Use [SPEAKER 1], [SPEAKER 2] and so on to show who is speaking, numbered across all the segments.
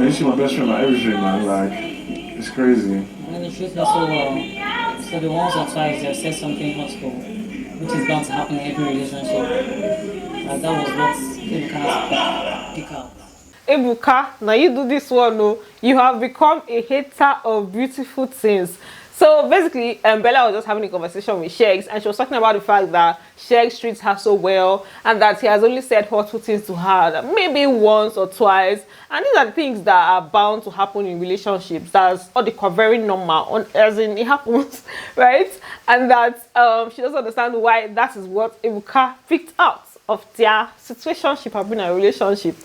[SPEAKER 1] Man, you see my best friend on every street, man. Like, it's crazy.
[SPEAKER 2] And it treats me so well. So the once or twice they said something hurtful, which is bound to happen in every relationship. That was what people can pick out.
[SPEAKER 3] Ebuka, now you do this one, no? You have become a hater of beautiful things. So basically, Bella was just having a conversation with SHEGZ, and she was talking about the fact that SHEGZ treats her so well, and that he has only said hurtful things to her, maybe once or twice. And these are the things that are bound to happen in relationships. That's all the very normal, as in it happens, right? And that she doesn't understand why that is what Ebuka picked out of their situationship, have been a relationship.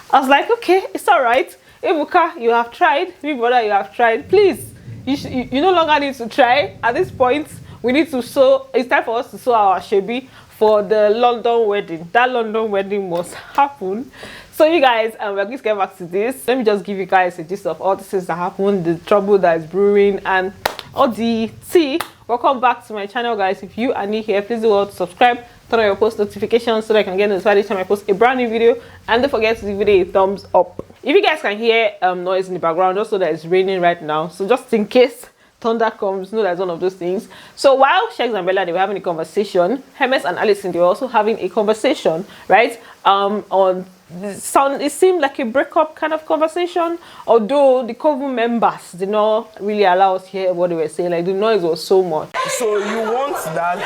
[SPEAKER 3] I was like, okay, it's all right. Ebuka, you have tried. Big brother, you have tried. Please. You no longer need to try. At this point, we need to sow. It's time for us to sow our shebi for the London wedding. That London wedding must happen. So you guys, we're going to get back to this. Let me just give you guys a gist of all the things that happened, the trouble that is brewing, and all the tea. Welcome back to my channel, guys. If you are new here, please do well to subscribe, turn on your post notifications so that I can get notified each time I post a brand new video, and don't forget to give it a thumbs up. If you guys can hear noise in the background, just so that it's raining right now, so just in case thunder comes, know that's one of those things. So while SHEGZ and Bella, they were having a conversation, Hermes and Allysyn, they were also having a conversation, right? On the sound, it seemed like a breakup kind of conversation, although the couple members did not really allow us to hear what they were saying. Like, the noise was so much.
[SPEAKER 4] So you want that,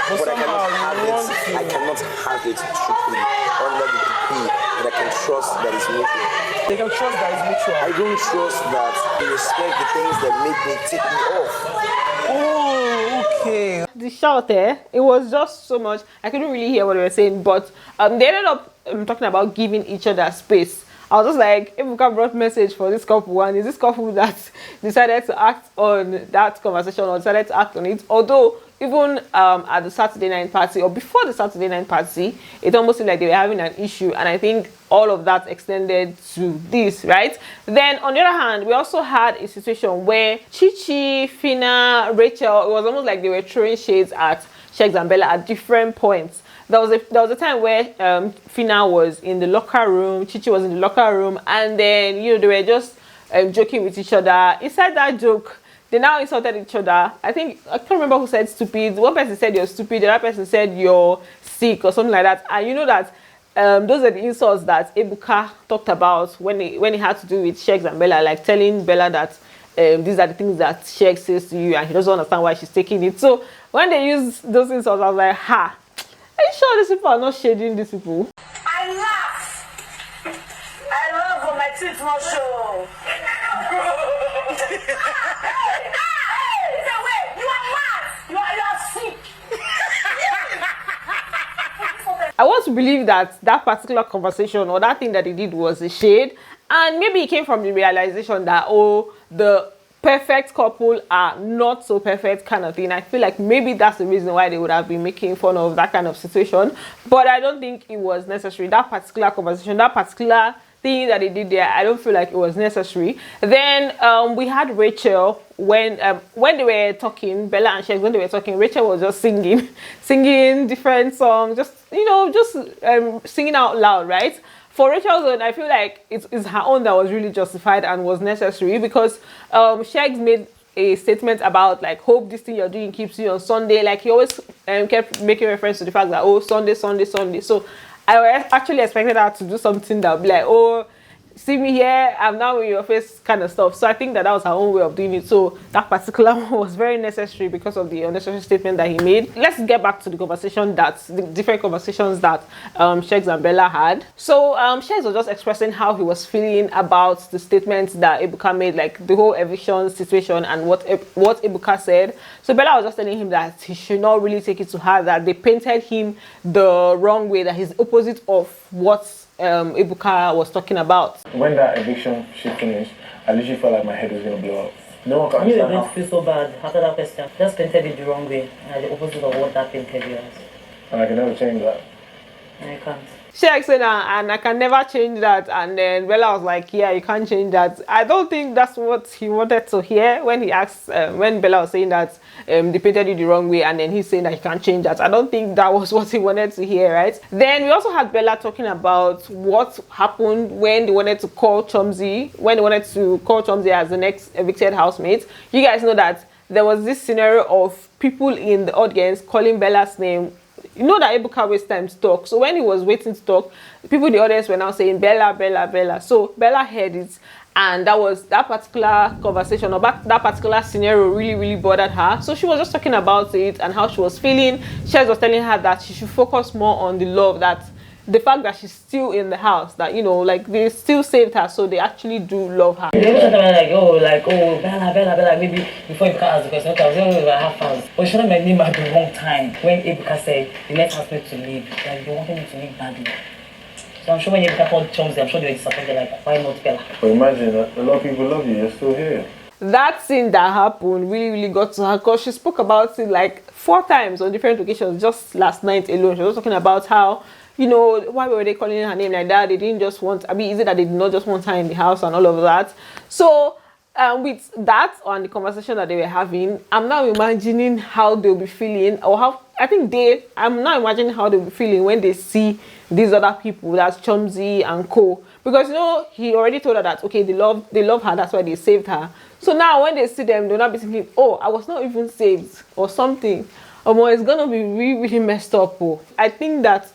[SPEAKER 4] but somehow you want to...
[SPEAKER 5] I cannot have it strictly under the decree that I can trust that is mutual.
[SPEAKER 4] They can trust that is mutual.
[SPEAKER 5] I don't trust that they respect the things that make me take me off.
[SPEAKER 4] Oh, okay.
[SPEAKER 3] The shout there, it was just so much. I couldn't really hear what they were saying, but they ended up talking about giving each other space. I was just like, Ebuka brought message for this couple, and is this couple that decided to act on that conversation or decided to act on it? Although even at the Saturday night party, or before the Saturday night party, it almost seemed like they were having an issue, and I think all of that extended to this, right? Then on the other hand, we also had a situation where Chichi, Fina, Rachel, it was almost like they were throwing shades at SHEGZ and Bella at different points. There was a time where Fina was in the locker room, Chichi was in the locker room, and then, you know, they were just joking with each other. Inside that joke, they now insulted each other. I can't remember who said stupid. One person said you're stupid, the other person said you're sick or something like that. And you know that those are the insults that Ebuka talked about when he had to do with SHEGZ and Bella, like telling Bella that these are the things that SHEGZ says to you, and he doesn't understand why she's taking it. So when they use those insults, I was like, ha, are you sure these people are not shading these people?
[SPEAKER 6] I laugh. I love when my teeth not show.
[SPEAKER 3] I want to believe that that particular conversation or that thing that he did was a shade, and maybe it came from the realization that, oh, the perfect couple are not so perfect kind of thing. I feel like maybe that's the reason why they would have been making fun of that kind of situation, but I don't think it was necessary. That particular conversation, that particular thing that they did there, I don't feel like it was necessary. Then we had Rachel when they were talking, Bella and SHEGZ, when they were talking, Rachel was just singing different songs, just, you know, just singing out loud, right? For Rachel's own, I feel like it's her own that was really justified and was necessary, because SHEGZ made a statement about, like, hope this thing you're doing keeps you on Sunday. Like, he always kept making reference to the fact that, oh, Sunday, Sunday, Sunday. So I actually expected her to do something that would be like, oh, see me here, I'm now in your face kind of stuff. So I think that was her own way of doing it. So that particular one was very necessary because of the unnecessary statement that he made. Let's get back to the conversation the different conversations that SHEGZ and Bella had. So SHEGZ was just expressing how he was feeling about the statements that Ebuka made, like the whole eviction situation and what Ebuka said. So Bella was just telling him that he should not really take it to heart, that they painted him the wrong way, that he's opposite of what Ebuka was talking about.
[SPEAKER 1] When that eviction shit finished, I literally felt like my head was gonna blow up. No one can
[SPEAKER 2] I knew you were
[SPEAKER 1] understand
[SPEAKER 2] going to feel so bad after that question. Just painted it the wrong way, and the opposite of what that painted you as.
[SPEAKER 1] and I can never change that.
[SPEAKER 2] And I can't.
[SPEAKER 3] SHEGGZ said, and I can never change that. And then Bella was like, yeah, you can't change that. I don't think that's what he wanted to hear when he asked, when Bella was saying that they painted you the wrong way, and then he's saying that he can't change that. I don't think that was what he wanted to hear, right? Then we also had Bella talking about what happened when they wanted to call Chomzy, as the next evicted housemate. You guys know that there was this scenario of people in the audience calling Bella's name. You know that Ebuka wastes time to talk. So when he was waiting to talk, people in the audience were now saying Bella, Bella, Bella. So Bella heard it, and that particular conversation about that particular scenario really bothered her. So she was just talking about it and how she was feeling. SHEGGZ was telling her that she should focus more on the love, that the fact that she's still in the house, that, you know, like, they still saved her, so they actually do love her.
[SPEAKER 2] They also like, oh, Bella, maybe before Ebuka asked the question, okay, I was going to have fans. But she not my name at the wrong time when Ebuka said the next housemate to leave. Like, they wanted me to leave badly. So I'm sure when Ebuka called Chomzy, I'm sure they were disappointed, like, why not Bella?
[SPEAKER 1] But imagine that a lot of people love you, you're still here.
[SPEAKER 3] That scene that happened really got to her, because she spoke about it like 4 times on different occasions just last night alone. She was talking about how, you know, why were they calling her name like that? They didn't just want, I mean, is it that they did not just want her in the house and all of that? So with that and the conversation that they were having, I'm now imagining how they'll be feeling, or how, I'm now imagining how they'll be feeling when they see these other people, that's Chomzy and co. Because, you know, he already told her that, okay, they love her, that's why they saved her. So now when they see them, they'll not be thinking, oh, I was not even saved or something. Or it's gonna be really messed up. Oh. I think that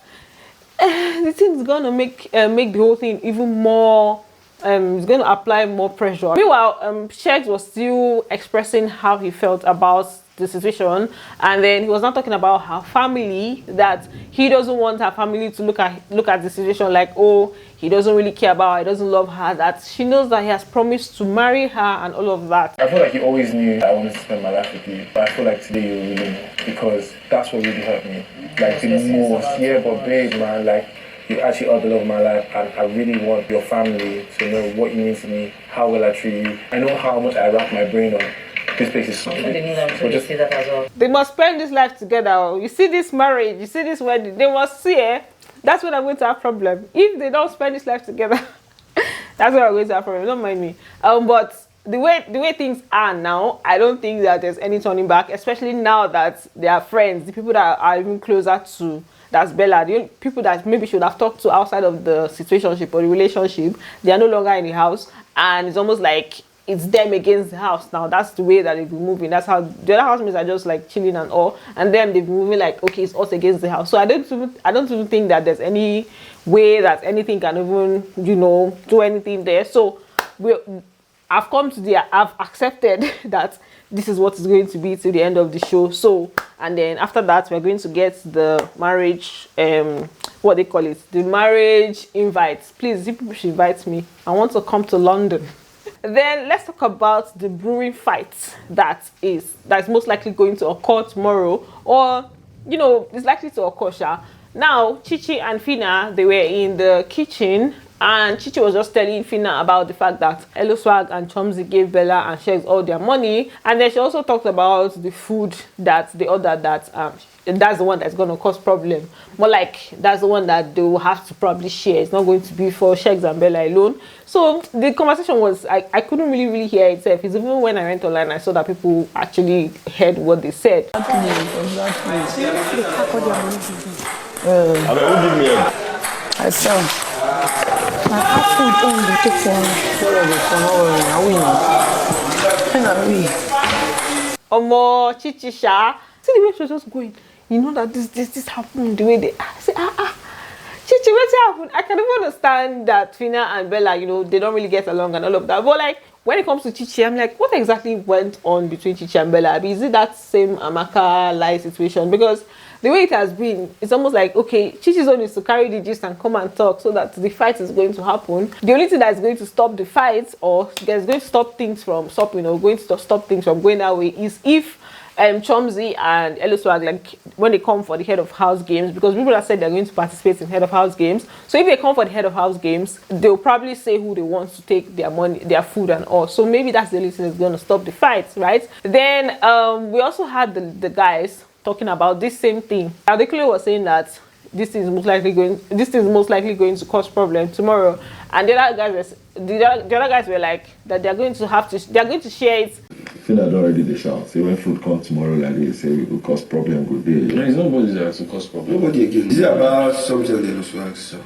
[SPEAKER 3] the thing is gonna make the whole thing even more. It's going to apply more pressure. Meanwhile, SHEGGZ was still expressing how he felt about the situation, and then he was not talking about her family, that he doesn't want her family to look at the situation like, oh, he doesn't really care about her, he doesn't love her, that she knows that he has promised to marry her and all of that.
[SPEAKER 1] I feel like you always knew I wanted to spend my life with you, but I feel like today you really know, because that's what really hurt me. Like the most, yeah, but babe, man, like, you actually are the love of my life, and I really want your family to know what you mean to me, how well I treat you. I know how much I wrap my brain on. This place is so
[SPEAKER 3] They must spend this life together. You see this marriage, you see this wedding, they must see it. That's when I'm going to have problem. If they don't spend this life together, that's when I'm going to have problem. Don't mind me. But the way things are now, I don't think that there's any turning back, especially now that they are friends, the people that are even closer to, that's Bella, the people that maybe should have talked to outside of the situationship or the relationship, they are no longer in the house, and it's almost like it's them against the house now. That's the way that they've been moving. That's how the other housemates are just like chilling and all, and then they've been moving like, okay, it's us against the house. So I don't even think that there's any way that anything can even, you know, do anything there. So I've accepted that this is what it's going to be till the end of the show. So, and then after that, we're going to get the marriage, what they call it, the marriage invites. Please, if people should invite me, I want to come to London. Then let's talk about the brewing fight that's most likely going to occur tomorrow, or, you know, it's likely to occur. Now, Chichi and Fina, they were in the kitchen, and Chichi was just telling Fina about the fact that Swag and Chomzy gave Bella and SHEGGZ all their money, and then she also talked about the food that they ordered, that that's the one that's going to cause problem. More like that's the one that they will have to probably share. It's not going to be for SHEGGZ and Bella alone. So the conversation was, I couldn't really hear itself. It's even when I went online, I saw that people actually heard what they said.
[SPEAKER 7] I sell. I have food on the kitchen.
[SPEAKER 3] Omo, Chichi Sha. See the way she was just going. You know that this happened the way they. I say, Chichi, what's happened? I can even understand that Fina and Bella, you know, they don't really get along and all of that. But like, when it comes to Chichi, I'm like, what exactly went on between Chichi and Bella? Is it that same Amaka lie situation? Because the way it has been, it's almost like, okay, Chichi's own is to carry the gist and come and talk so that the fight is going to happen. The only thing that is going to stop the fight, or that's going to stop things from stopping, or going to stop things from going that way, is if Chomzy and Swag, like when they come for the head of house games, because people have said they're going to participate in head of house games. So if they come for the head of house games, they'll probably say who they want to take their money, their food and all. So maybe that's the only thing that's going to stop the fight, right? Then we also had the guys talking about this same thing. Adekunle was saying that this is most likely going to cause problem tomorrow. And the other guys were like that they're going to share it.
[SPEAKER 8] Feel that already they shout. Say when food comes tomorrow like this, say it will cause problem good day.
[SPEAKER 9] There is nobody there to cause problem.
[SPEAKER 5] Nobody again. Is it about something on the other swag, so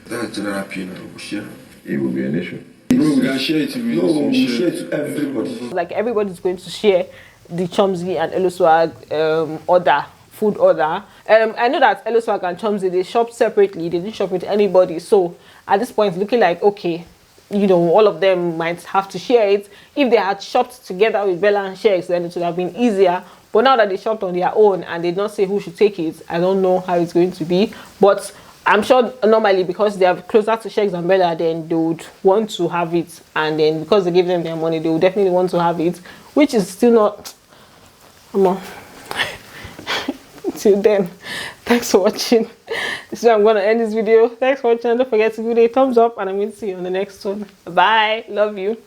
[SPEAKER 5] that's general opinion. We'll share.
[SPEAKER 8] It will be an issue.
[SPEAKER 5] Bro, we can share it with we'll share it to everybody.
[SPEAKER 3] Like everybody's going to share the Chomsy and Eloswag food order. I know that Eloswag and Chomsy, they shop separately. They didn't shop with anybody. So at this point, it's looking like, okay, you know, all of them might have to share it. If they had shopped together with Bella and SHEGZ, then it would have been easier. But now that they shopped on their own and they don't say who should take it, I don't know how it's going to be. But I'm sure normally because they are closer to SHEGZ and Bella, then they would want to have it. And then because they give them their money, they would definitely want to have it, which is still not... Come on. Till then, thanks for watching. This is where I'm going to end this video. Thanks for watching. Don't forget to give it a thumbs up, and I'm going to see you on the next one. Bye. Love you.